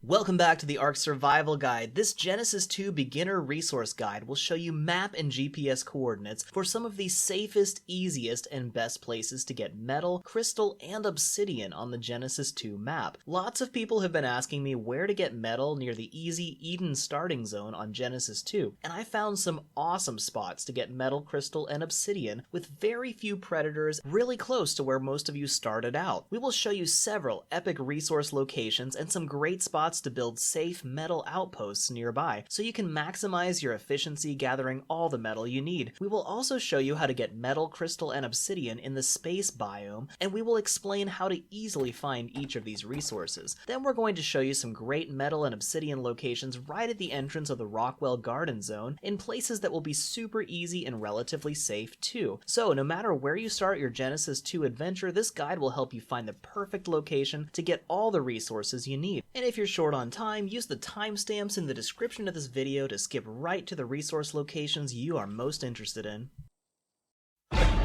Welcome back to the Ark Survival Guide. This Genesis 2 Beginner Resource Guide will show you map and GPS coordinates for some of the safest, easiest, and best places to get metal, crystal, and obsidian on the Genesis 2 map. Lots of people have been asking me where to get metal near the easy Eden starting zone on Genesis 2, and I found some awesome spots to get metal, crystal, and obsidian with very few predators really close to where most of you started out. We will show you several epic resource locations and some great spots to build safe metal outposts nearby, so you can maximize your efficiency gathering all the metal you need. We will also show you how to get metal, crystal, and obsidian in the space biome, and we will explain how to easily find each of these resources. Then we're going to show you some great metal and obsidian locations right at the entrance of the Rockwell Garden Zone in places that will be super easy and relatively safe too. So no matter where you start your Genesis 2 adventure, this guide will help you find the perfect location to get all the resources you need. And if you're short on time, use the timestamps in the description of this video to skip right to the resource locations you are most interested in.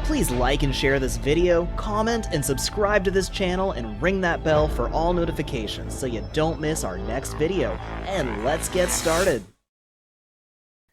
Please like and share this video, comment and subscribe to this channel, and ring that bell for all notifications so you don't miss our next video. And let's get started!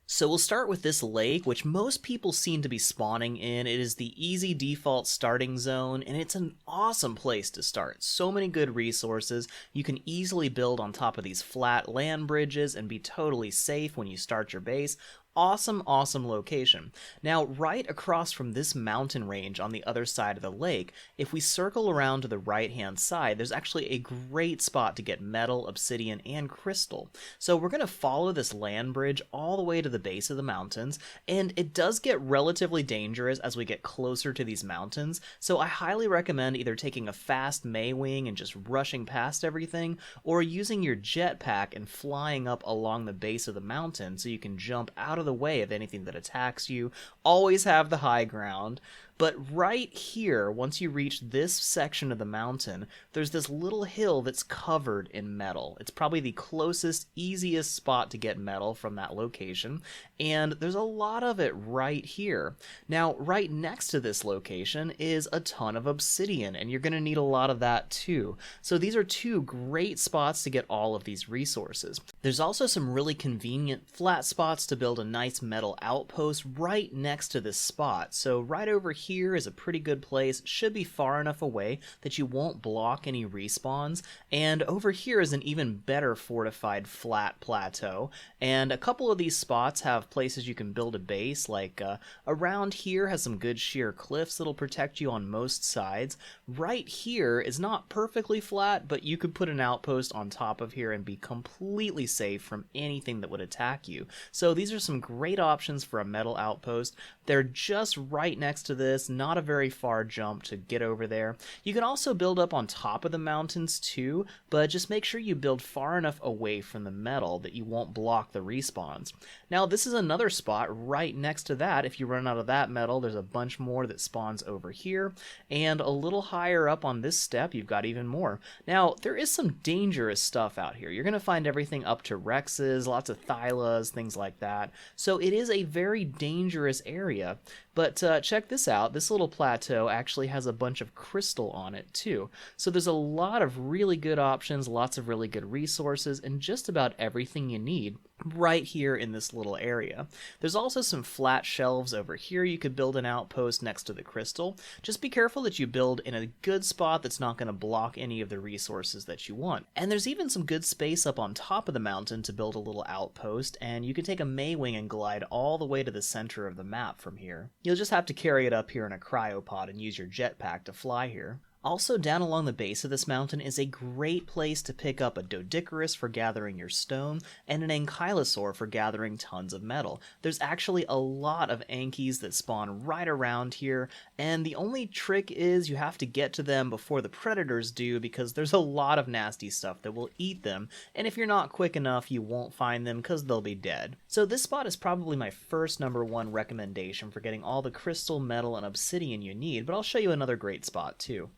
So we'll start with this lake, which most people seem to be spawning in. It is the easy default starting zone, and it's an awesome place to start. So many good resources. You can easily build on top of these flat land bridges and be totally safe when you start your base. Awesome, awesome location. Now, right across from this mountain range on the other side of the lake, if we circle around to the right-hand side, there's actually a great spot to get metal, obsidian, and crystal. So we're going to follow this land bridge all the way to the base of the mountains, and it does get relatively dangerous as we get closer to these mountains, so I highly recommend either taking a fast Maywing and just rushing past everything, or using your jetpack and flying up along the base of the mountain so you can jump out of the way of anything that attacks you. Always have the high ground. But right here, once you reach this section of the mountain, there's this little hill that's covered in metal. It's probably the closest, easiest spot to get metal from that location, and there's a lot of it right here. Now, right next to this location is a ton of obsidian, and you're going to need a lot of that too. So these are two great spots to get all of these resources. There's also some really convenient flat spots to build a nice metal outpost right next to this spot. So right over here is a pretty good place. Should be far enough away that you won't block any respawns, and over here is an even better fortified flat plateau, and a couple of these spots have places you can build a base, like around here has some good sheer cliffs that'll protect you on most sides. Right here is not perfectly flat, but you could put an outpost on top of here and be completely safe from anything that would attack you. So these are some great options for a metal outpost. They're just right next to this, not a very far jump to get over there. You can also build up on top of the mountains too, but just make sure you build far enough away from the metal that you won't block the respawns. Now this is another spot right next to that. If you run out of that metal, there's a bunch more that spawns over here, and a little higher up on this step you've got even more. Now there is some dangerous stuff out here. You're going to find everything up to Rexes, lots of Thylas, things like that. So it is a very dangerous area. But check this out. This little plateau actually has a bunch of crystal on it too. So there's a lot of really good options, lots of really good resources, and just about everything you need right here in this little area. There's also some flat shelves over here. You could build an outpost next to the crystal. Just be careful that you build in a good spot that's not going to block any of the resources that you want. And there's even some good space up on top of the mountain to build a little outpost, and you can take a Maywing and glide all the way to the center of the map from here. You'll just have to carry it up here in a cryopod and use your jetpack to fly here. Also, down along the base of this mountain is a great place to pick up a Doedicurus for gathering your stone, and an Ankylosaur for gathering tons of metal. There's actually a lot of Ankies that spawn right around here, and the only trick is you have to get to them before the predators do, because there's a lot of nasty stuff that will eat them, and if you're not quick enough, you won't find them because they'll be dead. So this spot is probably my first #1 recommendation for getting all the crystal, metal, and obsidian you need, but I'll show you another great spot too.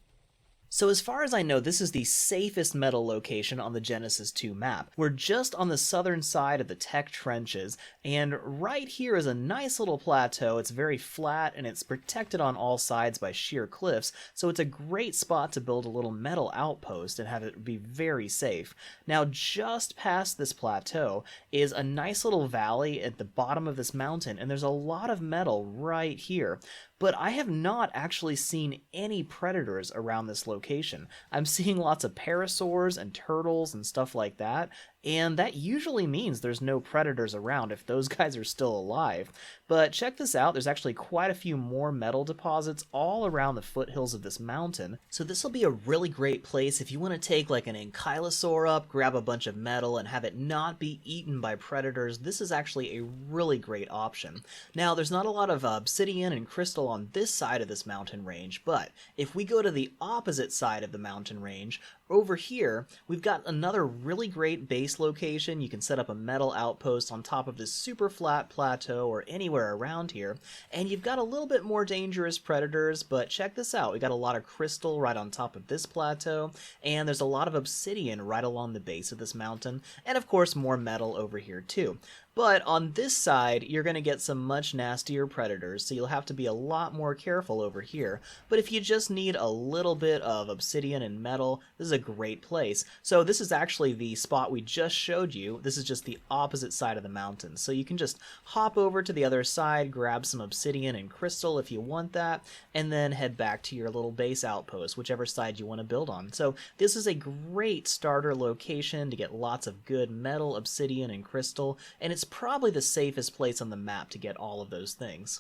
So as far as I know, this is the safest metal location on the Genesis 2 map. We're just on the southern side of the Tech Trenches, and right here is a nice little plateau. It's very flat, and it's protected on all sides by sheer cliffs, so it's a great spot to build a little metal outpost and have it be very safe. Now, just past this plateau is a nice little valley at the bottom of this mountain, and there's a lot of metal right here. But I have not actually seen any predators around this location. I'm seeing lots of parasaurs and turtles and stuff like that, and that usually means there's no predators around if those guys are still alive. But check this out, there's actually quite a few more metal deposits all around the foothills of this mountain, so this will be a really great place if you want to take like an ankylosaur up, grab a bunch of metal, and have it not be eaten by predators. This is actually a really great option. Now, there's not a lot of obsidian and crystal on this side of this mountain range, but if we go to the opposite side of the mountain range, over here, we've got another really great base location. You can set up a metal outpost on top of this super flat plateau or anywhere around here, and you've got a little bit more dangerous predators, but check this out. We've got a lot of crystal right on top of this plateau, and there's a lot of obsidian right along the base of this mountain, and of course more metal over here too. But on this side, you're going to get some much nastier predators, so you'll have to be a lot more careful over here. But if you just need a little bit of obsidian and metal, this is a great place. So this is actually the spot we just showed you. This is just the opposite side of the mountain. So you can just hop over to the other side, grab some obsidian and crystal if you want that, and then head back to your little base outpost, whichever side you want to build on. So this is a great starter location to get lots of good metal, obsidian, and crystal, and it's probably the safest place on the map to get all of those things.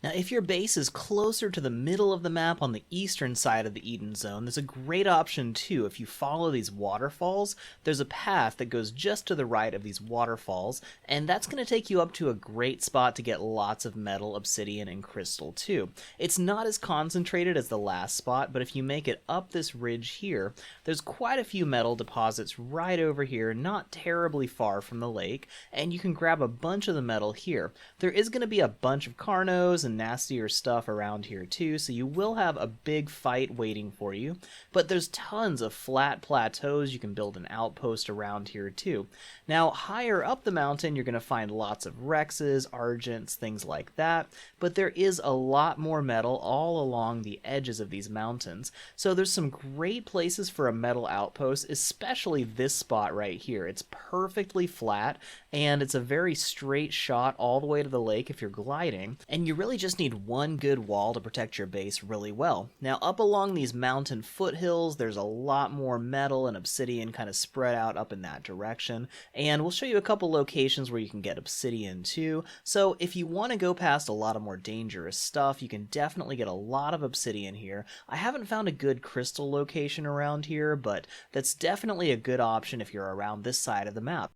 Now, if your base is closer to the middle of the map on the eastern side of the Eden Zone, there's a great option too. If you follow these waterfalls, there's a path that goes just to the right of these waterfalls, and that's going to take you up to a great spot to get lots of metal, obsidian, and crystal too. It's not as concentrated as the last spot, but if you make it up this ridge here, there's quite a few metal deposits right over here, not terribly far from the lake, and you can grab a bunch of the metal here. There is going to be a bunch of carnos and nastier stuff around here too, so you will have a big fight waiting for you, but there's tons of flat plateaus you can build an outpost around here too. Now, higher up the mountain, you're going to find lots of rexes, argents, things like that, but there is a lot more metal all along the edges of these mountains, so there's some great places for a metal outpost, especially this spot right here. It's perfectly flat, and it's a very straight shot all the way to the lake if you're gliding, and you really just need one good wall to protect your base really well. Now, up along these mountain foothills, there's a lot more metal and obsidian kind of spread out up in that direction, and we'll show you a couple locations where you can get obsidian too. So if you want to go past a lot of more dangerous stuff, you can definitely get a lot of obsidian here. I haven't found a good crystal location around here, but that's definitely a good option if you're around this side of the map.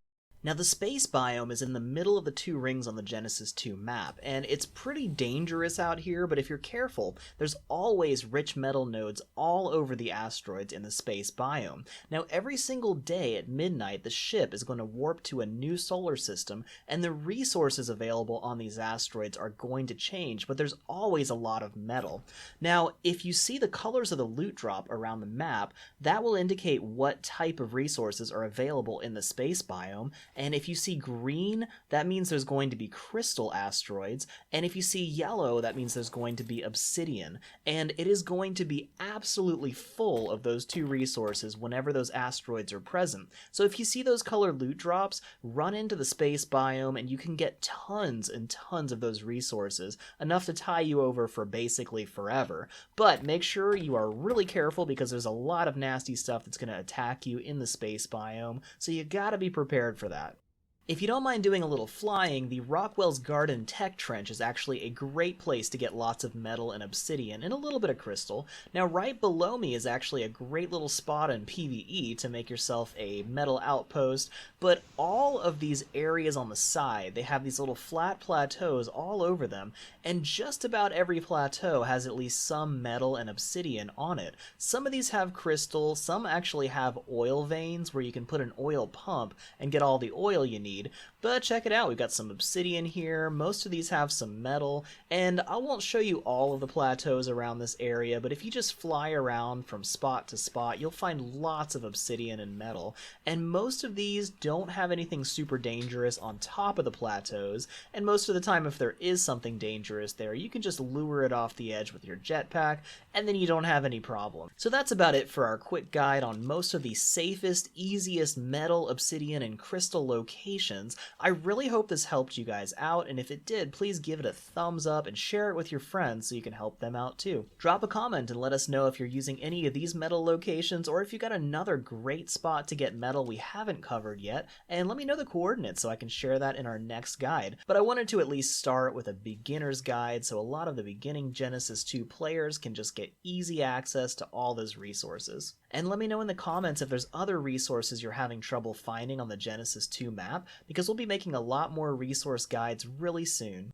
Now, the space biome is in the middle of the two rings on the Genesis 2 map, and it's pretty dangerous out here, but if you're careful, there's always rich metal nodes all over the asteroids in the space biome. Now, every single day at midnight, the ship is going to warp to a new solar system, and the resources available on these asteroids are going to change, but there's always a lot of metal. Now, if you see the colors of the loot drop around the map, that will indicate what type of resources are available in the space biome. And if you see green, that means there's going to be crystal asteroids, and if you see yellow, that means there's going to be obsidian, and it is going to be absolutely full of those two resources whenever those asteroids are present. So if you see those colored loot drops, run into the space biome and you can get tons and tons of those resources, enough to tie you over for basically forever. But make sure you are really careful because there's a lot of nasty stuff that's going to attack you in the space biome, so you gotta be prepared for that. If you don't mind doing a little flying, the Rockwell's Garden Tech Trench is actually a great place to get lots of metal and obsidian and a little bit of crystal. Now, right below me is actually a great little spot in PvE to make yourself a metal outpost, but all of these areas on the side, they have these little flat plateaus all over them, and just about every plateau has at least some metal and obsidian on it. Some of these have crystal, some actually have oil veins where you can put an oil pump and get all the oil you need. need. But check it out, we've got some obsidian here, most of these have some metal, and I won't show you all of the plateaus around this area, but if you just fly around from spot to spot, you'll find lots of obsidian and metal, and most of these don't have anything super dangerous on top of the plateaus, and most of the time if there is something dangerous there, you can just lure it off the edge with your jetpack, and then you don't have any problem. So that's about it for our quick guide on most of the safest, easiest metal, obsidian, and crystal locations. I really hope this helped you guys out, and if it did, please give it a thumbs up and share it with your friends so you can help them out too. Drop a comment and let us know if you're using any of these metal locations, or if you got another great spot to get metal we haven't covered yet, and let me know the coordinates so I can share that in our next guide. But I wanted to at least start with a beginner's guide so a lot of the beginning Genesis 2 players can just get easy access to all those resources. And let me know in the comments if there's other resources you're having trouble finding on the Genesis 2 map, because we'll be making a lot more resource guides really soon.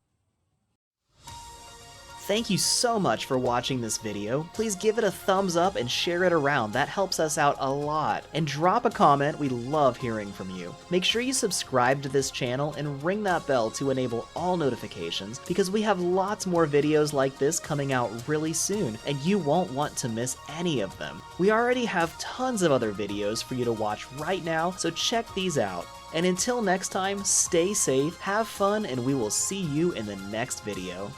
Thank you so much for watching this video. Please give it a thumbs up and share it around, that helps us out a lot. And drop a comment, we love hearing from you. Make sure you subscribe to this channel and ring that bell to enable all notifications, because we have lots more videos like this coming out really soon, and you won't want to miss any of them. We already have tons of other videos for you to watch right now, so check these out. And until next time, stay safe, have fun, and we will see you in the next video.